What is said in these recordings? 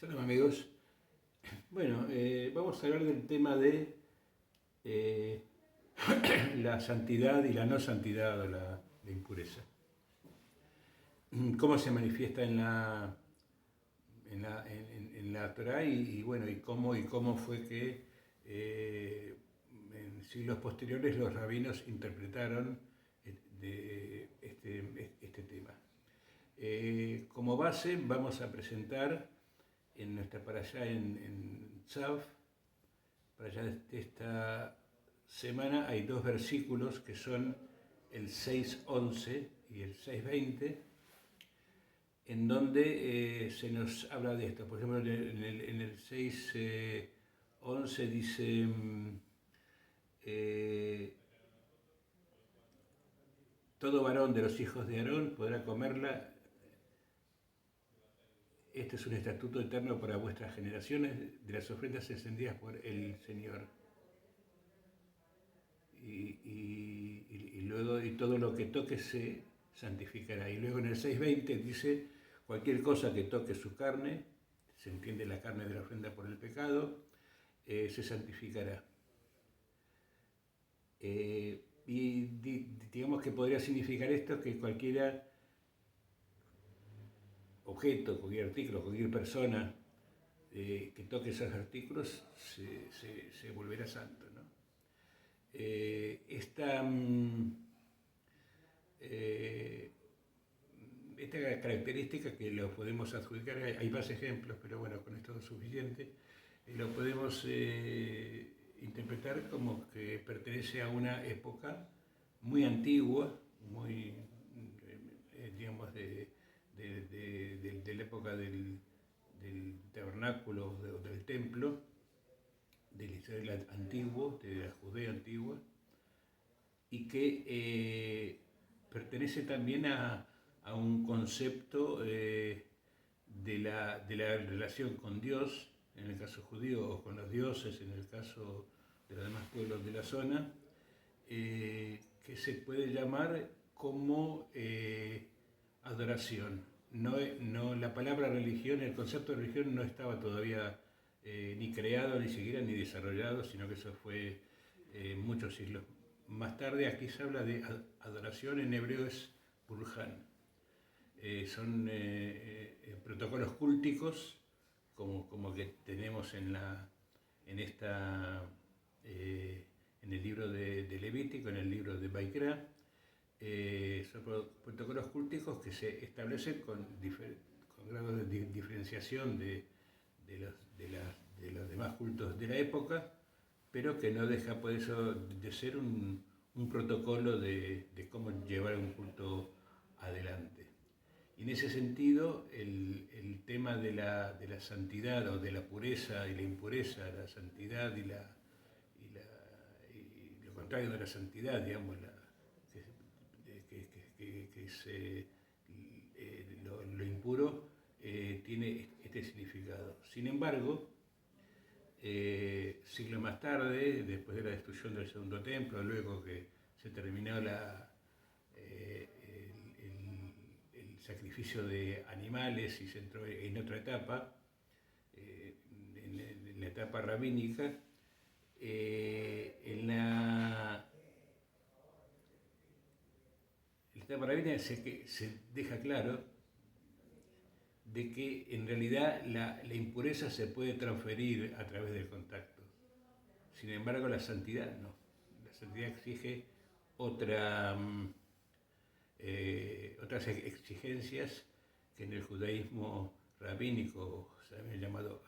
Saludos amigos. Bueno, vamos a hablar del tema de eh, la santidad y la no santidad o la impureza. Cómo se manifiesta en la Torah bueno, y cómo fue que en siglos posteriores los rabinos interpretaron este tema. Como base vamos a presentar en nuestra parashá en Tzav, para allá de esta semana hay dos versículos que son el 6:11 y el 6:20, en donde se nos habla de esto. Por ejemplo, en el 6:11 dice, todo varón de los hijos de Aarón podrá comerla. Este es un estatuto eterno para vuestras generaciones de las ofrendas encendidas por el Señor. Y luego todo lo que toque se santificará. Y luego en el 6:20 dice, cualquier cosa que toque su carne, se entiende la carne de la ofrenda por el pecado, se santificará. Y digamos que podría significar esto que cualquier objeto, cualquier artículo, cualquier persona que toque esos artículos se volverá santo, ¿no? Esta característica que lo podemos adjudicar, hay más ejemplos, pero bueno, con esto es suficiente, lo podemos interpretar como que pertenece a una época muy antigua, muy, digamos, de la época del tabernáculo, del templo, del Israel antiguo, de la Judea antigua, y que pertenece también a un concepto de la relación con Dios, en el caso judío, o con los dioses, en el caso de los demás pueblos de la zona, que se puede llamar como adoración. No, la palabra religión, el concepto de religión no estaba todavía ni creado, ni siquiera ni desarrollado, sino que eso fue muchos siglos más tarde. Aquí se habla de adoración, en hebreo es pulhan. Son protocolos cúlticos, como que tenemos en el libro de Levítico, en el libro de Baikra. Son protocolos cúlticos que se establecen con grados de diferenciación de los demás cultos de la época, pero que no deja por eso de ser un protocolo de cómo llevar un culto adelante. Y en ese sentido, el tema de la santidad o de la pureza y la impureza, la santidad y lo contrario de la santidad, digamos, que es lo impuro, tiene este significado. Sin embargo, siglos más tarde, después de la destrucción del segundo templo, luego que se terminó el sacrificio de animales y se entró en otra etapa, en la etapa rabínica, en la etapa rabínica se deja claro de que en realidad la impureza se puede transferir a través del contacto. Sin embargo, la santidad no. La santidad exige otras exigencias que en el judaísmo rabínico, también llamado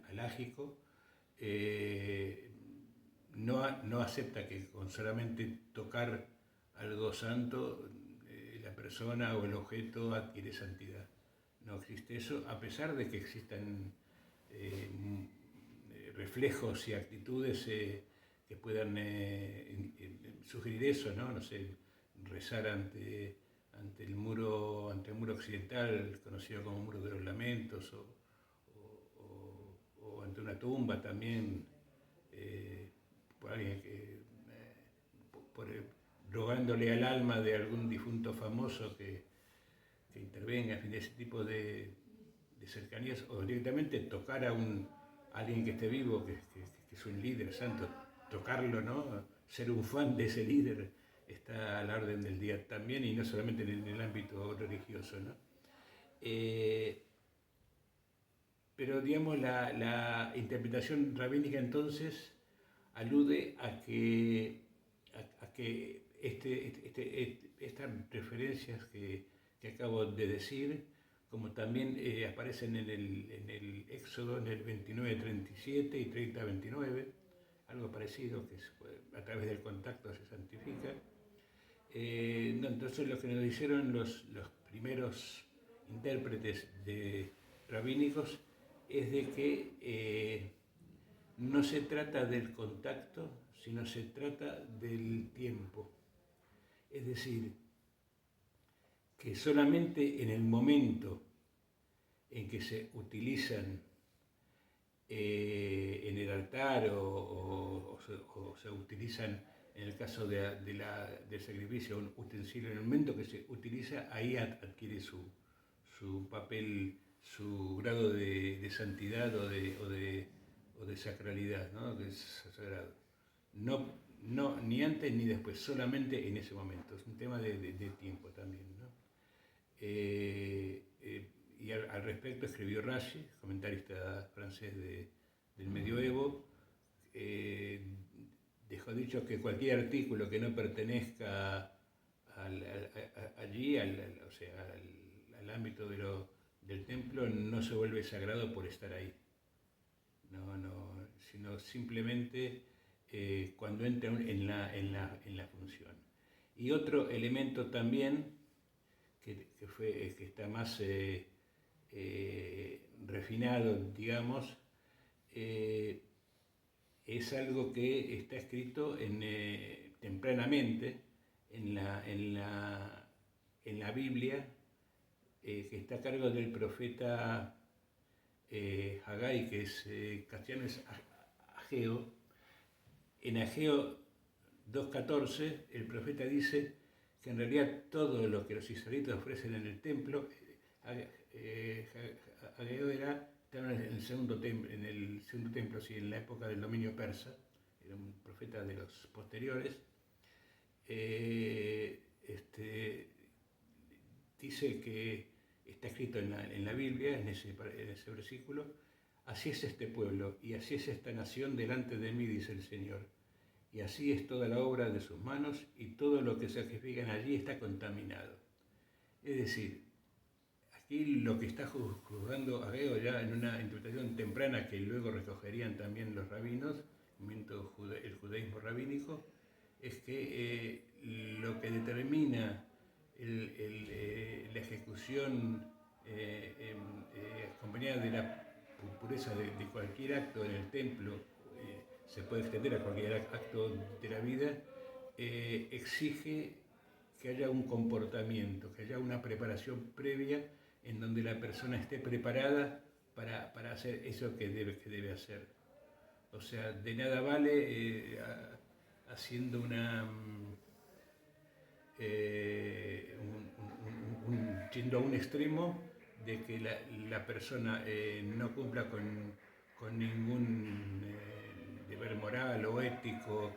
alágico, no acepta que con solamente tocar algo santo la persona o el objeto adquiere santidad. No existe eso, a pesar de que existan reflejos y actitudes que puedan sugerir eso, ¿no? No sé, rezar ante el muro occidental, conocido como Muro de los Lamentos, o ante una tumba también, por alguien rogándole al alma de algún difunto famoso que intervenga, en fin, ese tipo de de cercanías o directamente tocar a alguien que esté vivo, que es un líder santo, tocarlo, ¿no? Ser un fan de ese líder está a la orden del día también y no solamente en el ámbito religioso, ¿no? Eh, pero digamos la interpretación rabínica entonces alude a que estas referencias que acabo de decir, como también aparecen en el Éxodo, en el 29:37 y 30:29, algo parecido, que a través del contacto se santifica. No, entonces lo que nos dijeron los primeros intérpretes rabínicos es de que no se trata del contacto, sino se trata del tiempo. Es decir, que solamente en el momento en que se utilizan en el altar o se utilizan en el caso del sacrificio un utensilio, en el momento que se utiliza, ahí adquiere su papel, su grado de santidad o de sacralidad, ¿no? Que es sagrado. Ni antes ni después, solamente en ese momento. Es un tema de tiempo también, ¿no? Y al respecto escribió Rashi, comentarista francés del medioevo, dejó dicho que cualquier artículo que no pertenezca allí, o sea, al ámbito del templo, no se vuelve sagrado por estar ahí. Sino simplemente cuando entra en la función. Y otro elemento también que está más refinado, digamos, es algo que está escrito tempranamente en la Biblia, que está a cargo del profeta Hagai, que es castellano es Ageo. En Ageo 2:14 el profeta dice que en realidad todo lo que los israelitas ofrecen en el templo, Ageo estaba en el segundo templo, sí, en la época del dominio persa, era un profeta de los posteriores. Dice que está escrito en la Biblia, en ese versículo: así es este pueblo y así es esta nación delante de mí, dice el Señor. Y así es toda la obra de sus manos y todo lo que sacrifican allí está contaminado. Es decir, aquí lo que está juzgando Ageo ya en una interpretación temprana que luego recogerían también los rabinos, el judaísmo rabínico, es que lo que determina la ejecución acompañada de la pureza de cualquier acto en el templo, se puede extender a cualquier acto de la vida, exige que haya un comportamiento, que haya una preparación previa en donde la persona esté preparada para hacer eso que debe hacer. O sea, de nada vale haciendo yendo a un extremo de que la persona no cumpla con ningún deber moral o ético,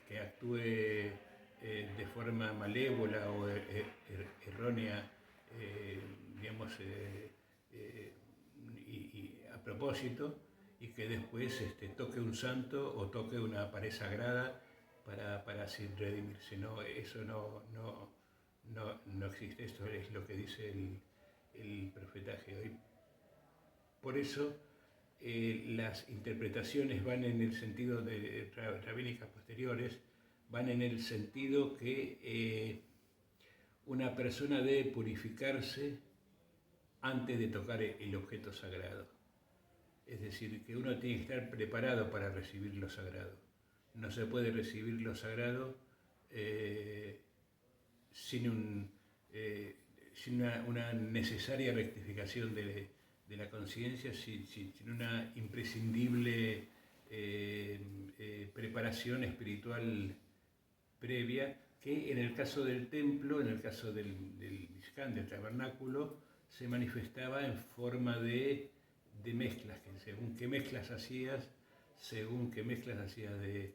que actúe de forma malévola o errónea, digamos, y a propósito, y que después toque un santo o toque una pared sagrada para así redimirse. No, eso no existe. Esto es lo que dice el profeta Ageo. Por eso las interpretaciones van en el sentido de rabínicas posteriores, van en el sentido que una persona debe purificarse antes de tocar el objeto sagrado. Es decir, que uno tiene que estar preparado para recibir lo sagrado. No se puede recibir lo sagrado sin una necesaria rectificación de la conciencia, sin una imprescindible preparación espiritual previa, que en el caso del templo, en el caso del Mishkan, del tabernáculo, se manifestaba en forma de mezclas, que según qué mezclas hacías, de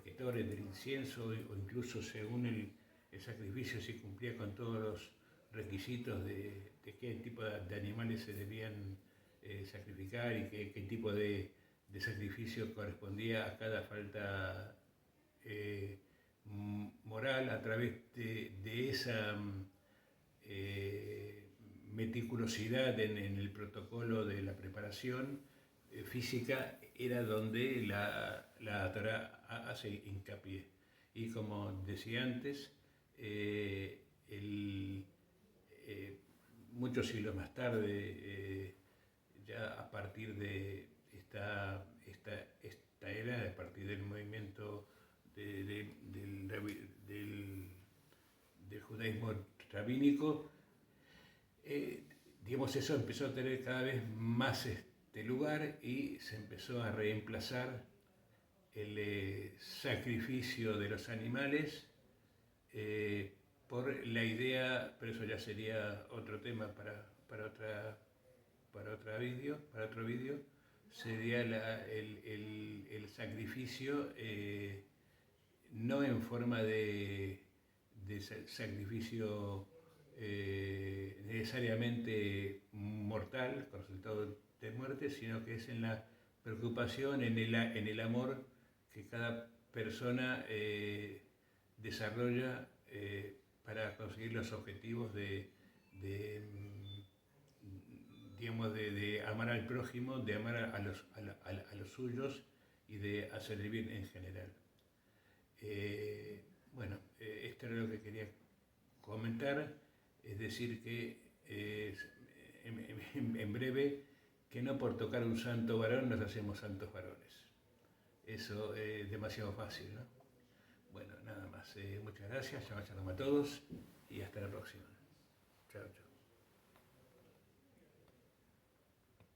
quetores, del incienso, o incluso según el sacrificio, si cumplía con todos los requisitos de qué tipo de animales se debían sacrificar y qué tipo de sacrificio correspondía a cada falta eh, moral, a través de esa meticulosidad en el protocolo de la preparación física, era donde la Torá hace hincapié. Y como decía antes, el, muchos siglos más tarde, ya a partir de esta era, a partir del movimiento del judaísmo rabínico, digamos, eso empezó a tener cada vez más lugar y se empezó a reemplazar el sacrificio de los animales por la idea, pero eso ya sería otro tema para otro vídeo, sería el sacrificio no en forma de sacrificio necesariamente mortal, con resultado de muerte, sino que es en la preocupación, en el amor que cada persona desarrolla para conseguir los objetivos digamos, de amar al prójimo, de amar a los suyos y de hacer el bien en general. Bueno, esto era lo que quería comentar, es decir que en breve, que no por tocar un santo varón nos hacemos santos varones. Eso es demasiado fácil, ¿no? Bueno, nada más. Muchas gracias, Shabbat Shalom a todos y hasta la próxima. Chao, chao.